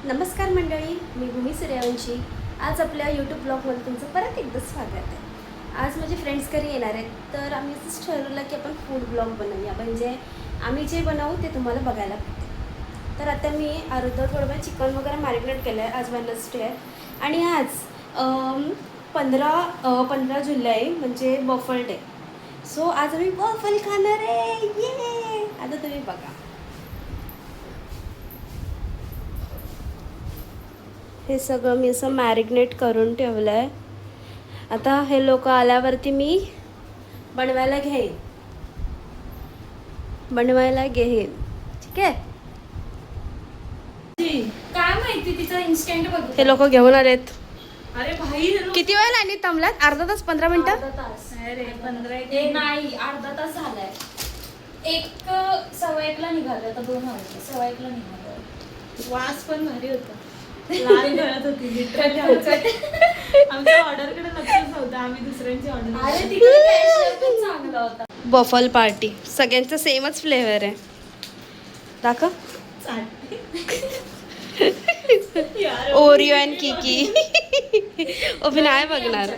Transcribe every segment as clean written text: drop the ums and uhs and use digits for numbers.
नमस्कार मंडळी, मी भूमी सूर्यवंशी. आज आपल्या यूट्यूब ब्लॉगमध्ये तुमचं परत एकदा स्वागत आहे. आज माझे फ्रेंड्स घरी येणार आहेत, तर आम्ही असंच ठरवलं की आपण फूड ब्लॉग बनवूया. म्हणजे आम्ही जे बनवू ते तुम्हाला बघायला भेटेल. तर आता मी अर्धा थोडं चिकन वगैरे मॅरिनेट केलं आहे. आज वेडनेसडे आहे आणि आज 15 जुलै म्हणजे वॉफल डे. सो आज आम्ही वॉफल खाणार आहे. ये आता तुम्ही बघा. हे सगळं मी असं मॅरिनेट करून ठेवलं आहे. आता हे लोक आल्यावरती मी बनवायला घेईन. ठीक आहे. काय माहिती तिचं इन्स्टंट बघ. हे लोक घेऊन आलेत. अरे भाई किती वेळ लाईनीत थांबलात? अर्धा तास 15 मिनिटं. अर्धा तास. अरे 15 नाही, अर्धा तास झालाय. 1:15 निघालो. आता 2 वाजले. 1:15 निघालो. वास पण भारी होता. लाल गळत होती लिटरली. आमच्या ऑर्डरकडे लक्षच नव्हतं. आम्ही दुसऱ्यांची ऑर्डर. अरे तिकडे कॅशियर पण चांगला होता. बफल पार्टी सगळ्यांचं सेमच फ्लेवर आहे. दाखव. Oreo and Kiki. ओपी नाही बघणार.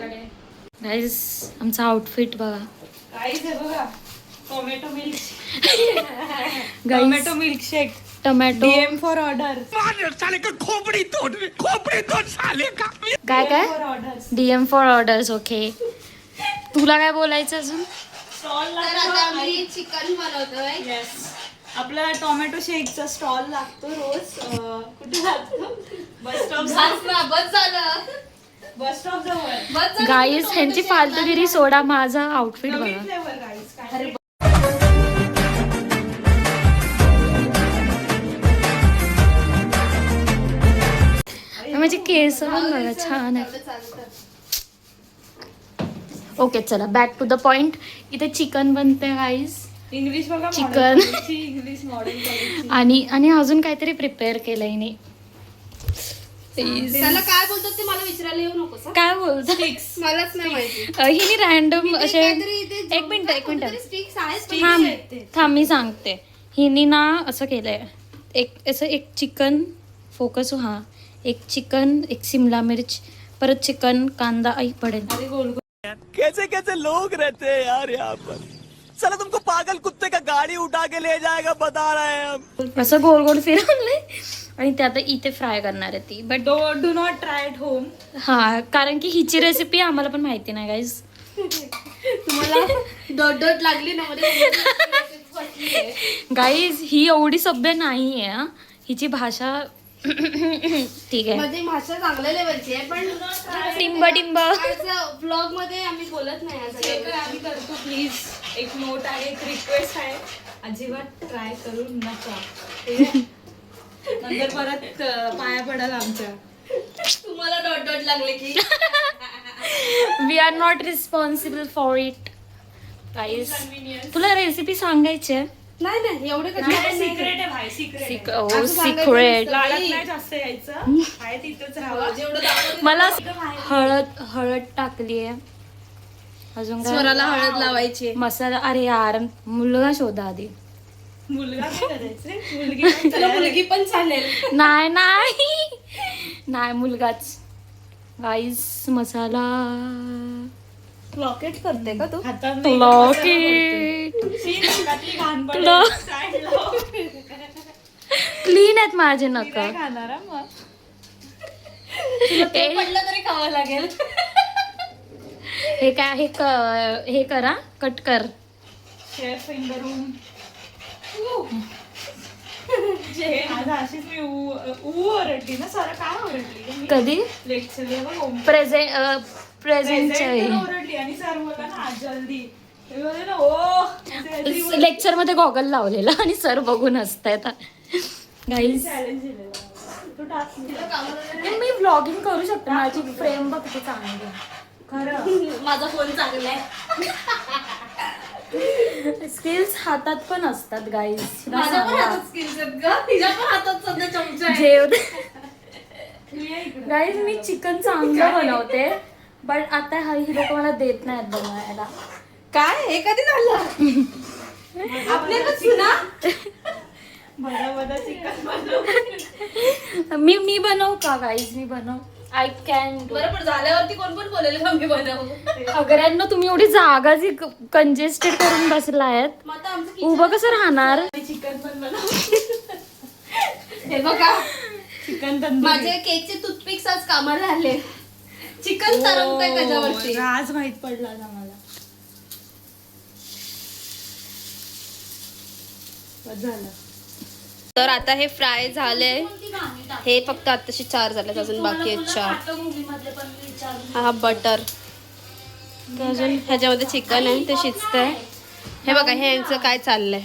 गाईज आमचा आउटफिट बघा. गाईज हे बघा, tomato milkshake. Tomato DM for order. काय काय for order. DM for orders. Okay, तुला काय बोलायचं अजून? स्टॉल लागतो. चिकन बनवतोय. येस, आपला टोमॅटो शेकचा स्टॉल लागतो रोज. कुठे लागतो? बस स्टॉप जवळ. गाईज ह्यांची फालतूगिरी सोडा, माझा आउटफिट नवीन बघा. Flavour guys. काय माझे केस पण बघा छान आहे. ओके चला बॅक टू द पॉइंट. इथे चिकन बनते गाईज. इंग्लिश बघा. चिकन. English model. आणि अजून काहीतरी प्रिपेअर केलंय हिने. त्याला काय बोलतात ते मला विचारायला येऊ नको. काय बोलतो? मलाच नाही माहिती. हिने रॅन्डम असे एक मिनिट थांब मी सांगते. हिने ना असं केलंय, एक चिकन फोकस. हा, एक चिकन, एक शिमला मिर्च, परत चिकन, कांदा. आई पडेल. अरे गोल कैसे कैसे लोग रहते हैं यार यहाँ पर. चलो तुमको पागल कुत्ते का गाड़ी उठा के ले जाएगा बता रहे हैं हम. असं गोल गोल फिरवलंय आणि ते आता इथे फ्राय करणार आहे ती. But do not try at home. हा, कारण की हिची रेसिपी आम्हाला पण माहिती नाही गाईज. तुम्हाला डोट लागली ना मध्ये. गाईज ही एवढी सभ्य नाही आहे. हिची भाषा ठीक आहे. मध्ये भाषा चांगल्या लेवलची आहे, पण टिंब टिंब. ब्लॉग मध्ये आम्ही बोलत नाही. जे काय आम्ही करतो प्लीज, एक नोट आहे, एक रिक्वेस्ट आहे, अजिबात ट्राय करू नका. नंतर परत पाया पडाल आमच्या. तुम्हाला डॉट लागले की we are not responsible for it. Guys तुला रेसिपी सांगायची आहे? नाही एवढे सिक्रेट आहे भाई, सिक्रेट. सिक्रेट. लाडात नाही जास्त यायचं. आहे तिथंच राहावं. जेवढं मला हळद टाकली आहे. अजून काय? स्वराला हळद लावायची. मसाला. अरे यार, मुलगा शोधा आधी. मुलगा काय करायचंय? मुलगी पण तुला मुलगी पण चालेल. नाही मुलगाच. गाईज मसाला. लॉकेट करते का तू? हातात लॉकेट. क्लीन आहेत माझे नख. खाणार मग पडलं तरी खावं लागेल. हे काय हे करा, कट कर. Chef in the room. आज अशीच मी ओरडली ना. सर काय ओरडली? कधी? लेक्चर प्रेझेंटच्या ओरडली आणि सर बोला ना जल्दी. ते बोलले ना ओ लेक्चर मध्ये गॉगल लावलेला आणि सर बघून हसतायत. गाईज चॅलेंज दिलेलं. तू टाक. मी व्लॉगिंग करू शकते. माझी फ्रेम बघ किती चांगली. खरं माझा फोन चांगला आहे. स्किल्स हातात पण असतात गाईज. माझ्या पण हातात स्किल्स आहेत ग. तिच्या पण हातात सध्या चमचा आहे. जेव गाईज मी चिकन चांगलं बनवते, बट आता ही लोक मला देत नाहीत बनवायला. काय हे कधी झालं? आपल्यालाच ना बदा चिकन बनव. मी बनवू का गाईज? मी बनव. I can. बरोबर झाल्यावरती कोण पण बोलेल का मी बनवू. अगरांना तुम्ही एवढी जागा जी कंजेस्टेड करून बसलायत, मग आता आमचं kitchen- उभं कसं राहणार? चिकन पण बनव. हे बघा चिकन तंदुरी. माझे केकचे टूथपिक्स आज कामाला आले. चिकन तरंगतंय त्याच्यावरती. आज माहित पडला आम्हाला. बस झालं. तर आता हे फ्राय झाले. हे फक्त आताशी 4 झाले, अजून बाकी आहेत 4. हा बटर. तर अजून ह्याच्यामध्ये चिकन आहे, ते शिजतंय. हे बघा हे यांचं काय चाललंय.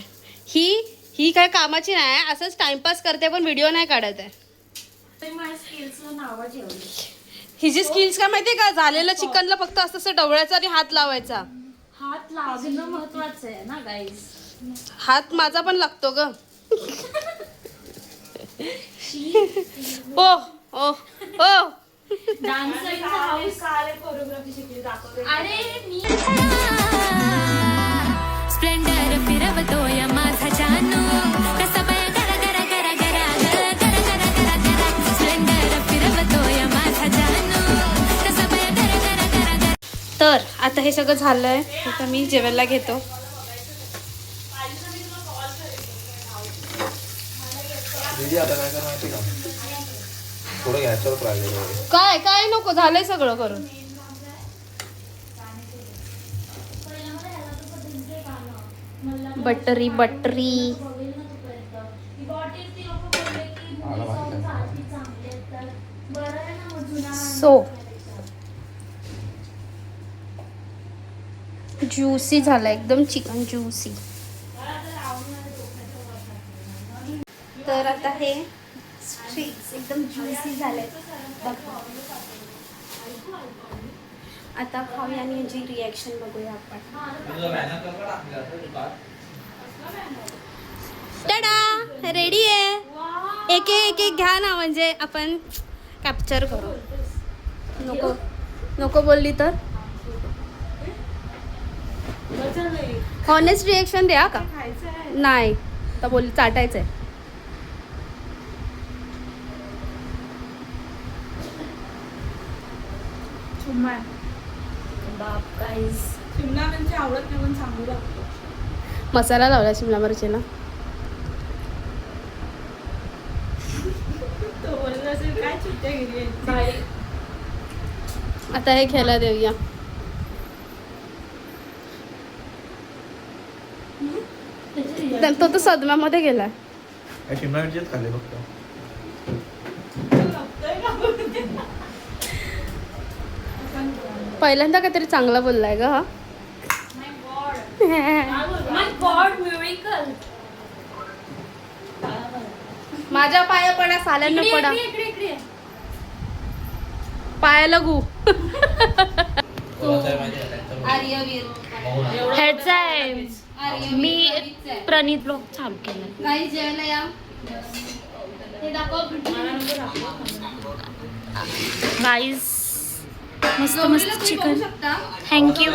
ही काय कामाची नाही, असंच टाइमपास करते पण व्हिडिओ नाही काढत आहे. ही जी स्किल्स काय माहितीये का, झालेलं चिकनला फक्त असं डवळायचं आणि हात लावायचा. हात लावणं महत्वाचं आहे ना गाईज. हात माझा पण लागतो ग. ओ ओ ओ डान्सिंग हाऊस. कोरिओग्राफी शिकली दाखवते. अरे मी स्प्लेंडर फिरवतोय माझा जानू कसा बाय गरा गरा गरा गरा गरा गरा गरा गरा स्प्लेंडर फिरवतोय माझा जानू कसा बाय गरा गरा गरा गरा. तर आता हे सगळं झालंय. आता मी जेवायला घेतो. दीदी आता काय कर माहिती का, थोडं गॅसवर फ्राय करू. काय काय नको, झालंय सगळं करून. Buttery buttery. आला माहिती का? सो ज्युसी झालं एकदम, चिकन ज्युसी. तर आता हे स्ट्रिक्स एकदम ज्युसी झाले. आता खाऊया आणि याची रिॲक्शन बघूया आपण. टाडा रेडी आहे. एक एक घ्या ना, म्हणजे आपण कॅप्चर करू. नको नको बोलली तर. हॉनेस्ट रिॲक्शन द्या का. नाही तर बोलली चाटायचं आहे. बाप गाईज. शिमला मिरची आवडत नाही पण सांगू लागतो. मसाला लावला शिमला मिरचीला. तो बोलला असेल काय चिट्ट्या गेली. आता हे खेळला देऊया. तो तर सदम्यामध्ये गेला. काय शिमला मिरचीच खाल्ले फक्त. पहिल्यांदा काहीतरी चांगला बोललाय ग हा. माय गॉड मिरेकल. माझ्या पाया पडा, साल्यांना पडा, इकडे इकडे. पायाला गु. कोणाचं आहे माहिती आहे त्यांचं? आर्यवीर. ह्याचा आहे. आर्यवीर. मी प्रणित ब्लॉग चालू केलं. गाईस जेवायला या. हे दाखव. गाईज मस्त मस्त चिकन. थँक्यू.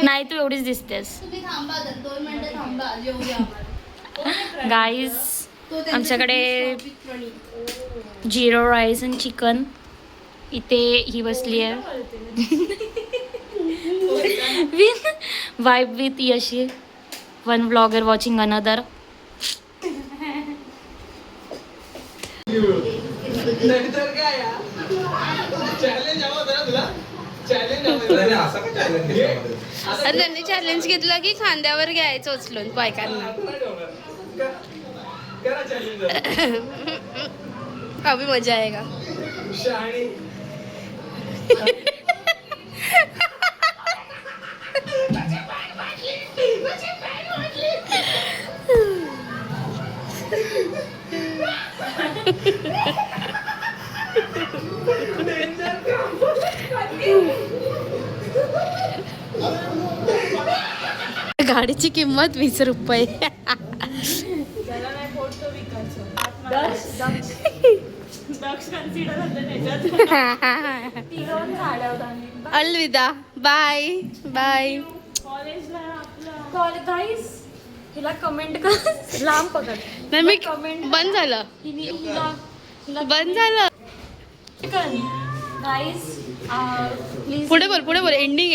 नाही तू एवढीच दिसतेस. तुम्ही थांबा, 2 मिनिटं थांबा, जेवूया आपण. गाईज तो त्यांच्या आमच्याकडे प्रणित. जिरो राईस आणि चिकन. इथे ही बसली आहे vibe with Yeshi. One blogger watching another. त्याने असं का challenge केलं मध्ये? अरे त्यांनी चॅलेंज घेतलं की खांद्यावर घ्यायचं उचलून बायकांना. अभी मजा आएगा. गाडीची किंमत 20 रुपये. त्याला नाही फोडतो विकायचं. दक्ष कन्सिडर होतं त्याच्यात. तिघं झाल्या होत्या आम्ही. अलविदा. Bye bye. कॉलेजला आपलं कॉलेज गाईस हिला कमेंट कर, लांब पकड. नाही मी कमेंट बंद झालं हिला बंद झालं गाईज प्लीज पुढे बोल एंडिंग